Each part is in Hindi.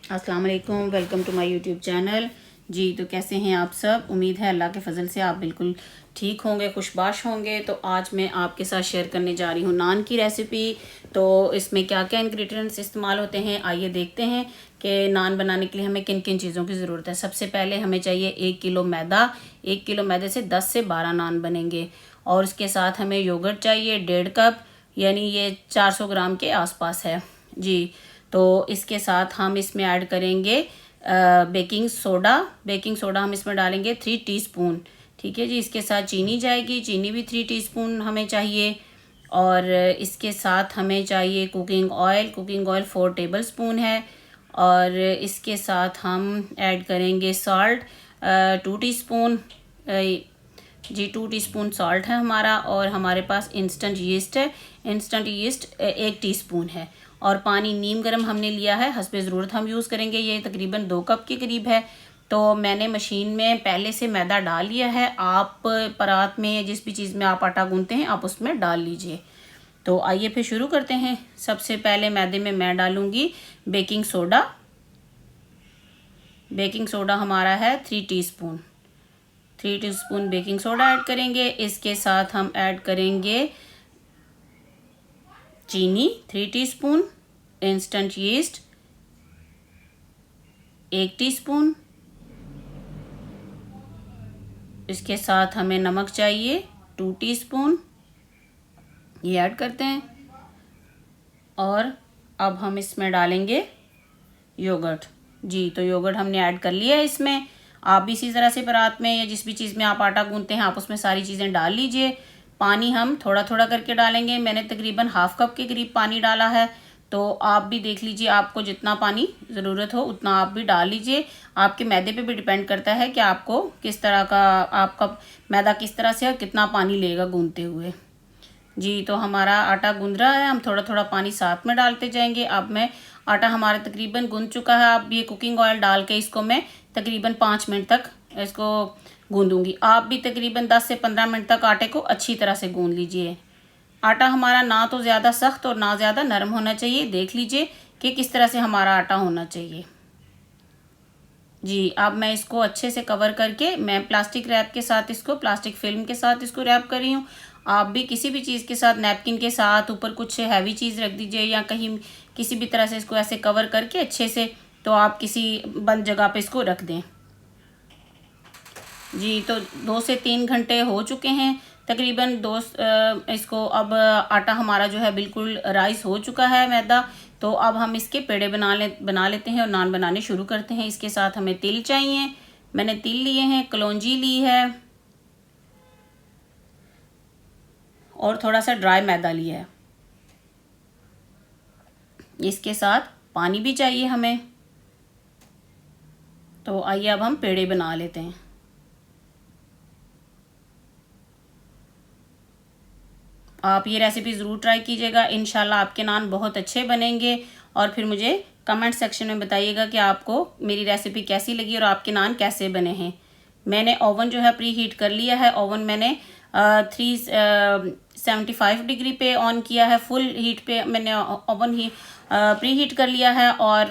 अस्सलाम वालेकुम, welcome to my YouTube channel. जी तो कैसे हैं आप सब? उम्मीद है अल्लाह के फजल से आप बिल्कुल ठीक होंगे, खुशबाश होंगे। तो आज मैं आपके साथ शेयर करने जा रही हूँ नान की रेसिपी। तो इसमें क्या क्या इंग्रेडिएंट्स इस्तेमाल होते हैं आइए देखते हैं कि नान बनाने के लिए हमें किन किन चीज़ों की ज़रूरत है। सबसे पहले हमें चाहिए 1 किलो मैदा। 1 किलो मैदे से 10 से 12 नान बनेंगे। और उसके साथ हमें योगर्ट चाहिए 1.5 कप, यानी ये 400 ग्राम के आसपास है जी। तो इसके साथ हम इसमें ऐड करेंगे बेकिंग सोडा। बेकिंग सोडा हम इसमें डालेंगे 3 टीस्पून। ठीक है जी। इसके साथ चीनी जाएगी, चीनी भी 3 टीस्पून हमें चाहिए। और इसके साथ हमें चाहिए cooking oil. Cooking oil 4 table spoon है। और इसके साथ हम ऐड करेंगे सॉल्ट 2 टीस्पून। जी 2 टीस्पून सॉल्ट है हमारा। और हमारे पास इंस्टेंट यीस्ट है। इंस्टेंट यीस्ट 1 टीस्पून है। और पानी नीम गर्म हमने लिया है, हस्बे ज़रूरत हम यूज़ करेंगे। ये तकरीबन 2 कप के करीब है। तो मैंने मशीन में पहले से मैदा डाल लिया है। आप परात में या जिस भी चीज़ में आप आटा गूंथते हैं आप उसमें डाल लीजिए। तो आइए फिर शुरू करते हैं। सबसे पहले मैदे में मैं डालूंगी बेकिंग सोडा। बेकिंग सोडा हमारा है 3 teaspoon. 3 teaspoon baking soda add करेंगे। इसके साथ हम ऐड करेंगे चीनी 3 टीस्पून, इंस्टेंट यीस्ट 1 टीस्पून। इसके साथ हमें नमक चाहिए 2 टीस्पून, ये ऐड करते हैं। और अब हम इसमें डालेंगे योगर्ट। जी तो योगर्ट हमने ऐड कर लिया है इसमें। आप भी इसी तरह से परात में या जिस भी चीज़ में आप आटा गूंथते हैं आप उसमें सारी चीज़ें डाल लीजिए। पानी हम थोड़ा थोड़ा करके डालेंगे। मैंने तकरीबन हाफ कप के करीब पानी डाला है। तो आप भी देख लीजिए, आपको जितना पानी ज़रूरत हो उतना आप भी डाल लीजिए। आपके मैदे पे भी डिपेंड करता है कि आपको किस तरह का, आपका मैदा किस तरह से और कितना पानी लेगा गूंथते हुए। जी तो हमारा आटा गूंद रहा है, हम थोड़ा थोड़ा पानी साथ में डालते जाएंगे। अब मैं आटा हमारा तकरीबन गूंद चुका है। अब ये कुकिंग ऑयल डाल के इसको मैं तकरीबन 5 मिनट तक इसको गूंदूंगी। आप भी तकरीबन 10 से 15 मिनट तक आटे को अच्छी तरह से गूंद लीजिए। आटा हमारा ना तो ज़्यादा सख्त और ना ज़्यादा नरम होना चाहिए। देख लीजिए कि किस तरह से हमारा आटा होना चाहिए। जी अब मैं इसको अच्छे से कवर करके मैं प्लास्टिक रैप के साथ, इसको प्लास्टिक फिल्म के साथ इसको रैप कर रही हूँ। आप भी किसी भी चीज़ के साथ, नैपकिन के साथ ऊपर कुछ हैवी चीज़ रख दीजिए या कहीं किसी भी तरह से इसको ऐसे कवर करके अच्छे से, तो आप किसी बंद जगह पे इसको रख दें। जी तो 2 से 3 घंटे हो चुके हैं तकरीबन। इसको अब आटा हमारा जो है बिल्कुल राइस हो चुका है मैदा। तो अब हम इसके पेड़े बना लेते हैं और नान बनाने शुरू करते हैं। इसके साथ हमें तिल चाहिए। मैंने तिल लिए हैं, कलौंजी ली है और थोड़ा सा ड्राई मैदा लिया है। इसके साथ पानी भी चाहिए हमें। तो आइए अब हम पेड़े बना लेते हैं। आप ये रेसिपी ज़रूर ट्राई कीजिएगा, इंशाल्लाह आपके नान बहुत अच्छे बनेंगे। और फिर मुझे कमेंट सेक्शन में बताइएगा कि आपको मेरी रेसिपी कैसी लगी और आपके नान कैसे बने हैं। मैंने ओवन जो है प्री हीट कर लिया है। ओवन मैंने 375 डिग्री पे ऑन किया है। फुल हीट पे मैंने ओवन ही प्री हीट कर लिया है। और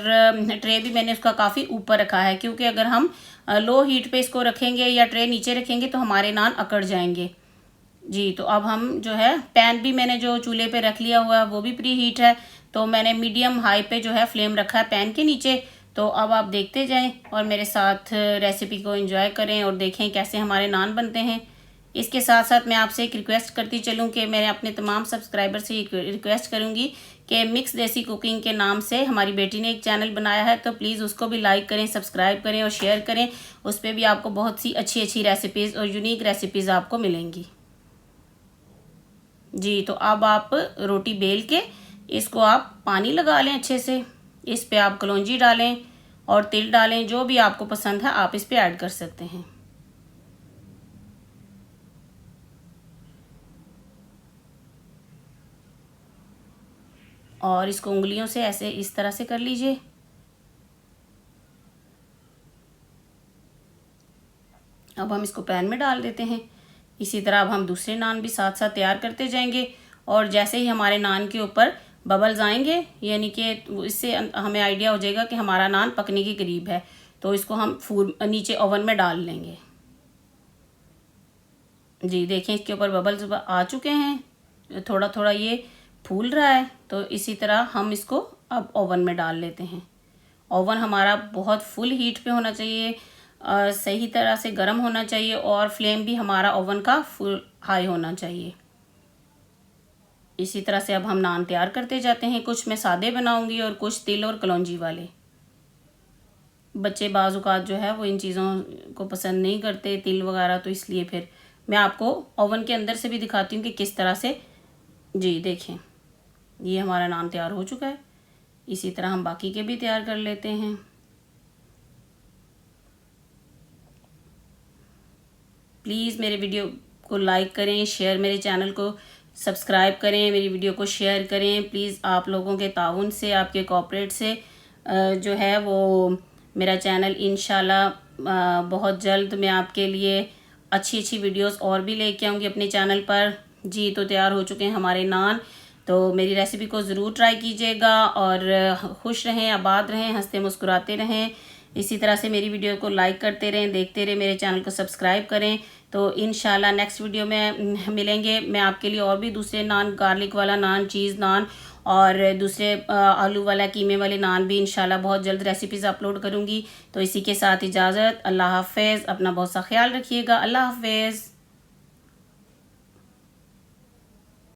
ट्रे भी मैंने उसका काफ़ी ऊपर रखा है, क्योंकि अगर हम लो हीट पे इसको रखेंगे या ट्रे नीचे रखेंगे तो हमारे नान अकड़ जाएंगे। जी तो अब हम जो है, पैन भी मैंने जो चूल्हे पे रख लिया हुआ है वो भी प्री हीट है। तो मैंने मीडियम हाई पे जो है फ्लेम रखा है पैन के नीचे। तो अब आप देखते जाएं और मेरे साथ रेसिपी को एंजॉय करें और देखें कैसे हमारे नान बनते हैं। इसके साथ साथ मैं आपसे एक रिक्वेस्ट करती चलूं कि मैं अपने तमाम सब्सक्राइबर से रिक्वेस्ट करूंगी कि मिक्स देसी कुकिंग के नाम से हमारी बेटी ने एक चैनल बनाया है, तो प्लीज़ उसको भी लाइक करें, सब्सक्राइब करें और शेयर करें। उस पर भी आपको बहुत सी अच्छी अच्छी रेसिपीज़ और यूनिक रेसिपीज़ आपको मिलेंगी। जी तो अब आप रोटी बेल के इसको आप पानी लगा लें अच्छे से। इस पे आप कलौंजी डालें और तिल डालें, जो भी आपको पसंद है आप इस पे ऐड कर सकते हैं। और इसको उंगलियों से ऐसे इस तरह से कर लीजिए। अब हम इसको पैन में डाल देते हैं। इसी तरह अब हम दूसरे नान भी साथ साथ तैयार करते जाएंगे। और जैसे ही हमारे नान के ऊपर बबल्स आएंगे यानी कि इससे हमें आइडिया हो जाएगा कि हमारा नान पकने के करीब है। तो इसको हम नीचे ओवन में डाल लेंगे। जी देखें, इसके ऊपर बबल्स आ चुके हैं, थोड़ा थोड़ा ये फूल रहा है। तो इसी तरह हम इसको अब ओवन में डाल लेते हैं। ओवन हमारा बहुत फुल हीट पे होना चाहिए, सही तरह से गर्म होना चाहिए, और फ्लेम भी हमारा ओवन का फुल हाई होना चाहिए। इसी तरह से अब हम नान तैयार करते जाते हैं। कुछ मैं सादे बनाऊंगी और कुछ तिल और कलौंजी वाले। बच्चे बाज़ औक़ात जो है वो इन चीज़ों को पसंद नहीं करते, तिल वगैरह, तो इसलिए फिर मैं आपको ओवन के अंदर से भी दिखाती हूँ कि किस तरह से। जी देखें, ये हमारा नान तैयार हो चुका है। इसी तरह हम बाकी के भी तैयार कर लेते हैं। प्लीज़ मेरे वीडियो को लाइक करें, शेयर, मेरे चैनल को सब्सक्राइब करें, मेरी वीडियो को शेयर करें। प्लीज़ आप लोगों के ताउन से, आपके कोऑपरेट से जो है वो मेरा चैनल इंशाल्लाह बहुत जल्द मैं आपके लिए अच्छी अच्छी वीडियोस और भी लेके आऊँगी अपने चैनल पर। जी तो तैयार हो चुके हैं हमारे नान। तो मेरी रेसिपी को ज़रूर ट्राई कीजिएगा और खुश रहें, आबाद रहें, हंसते मुस्कुराते रहें। इसी तरह से मेरी वीडियो को लाइक करते रहें, देखते रहें, मेरे चैनल को सब्सक्राइब करें। तो इंशाल्लाह नेक्स्ट वीडियो में मिलेंगे। मैं आपके लिए और भी दूसरे नान, गार्लिक वाला नान, चीज़ नान और दूसरे आलू वाला, कीमे वाले नान भी इंशाल्लाह बहुत जल्द रेसिपीज़ अपलोड करूँगी। तो इसी के साथ इजाज़त, अल्लाह हाफ़िज़। अपना बहुत सा ख्याल रखिएगा। अल्लाह हाफ़िज़।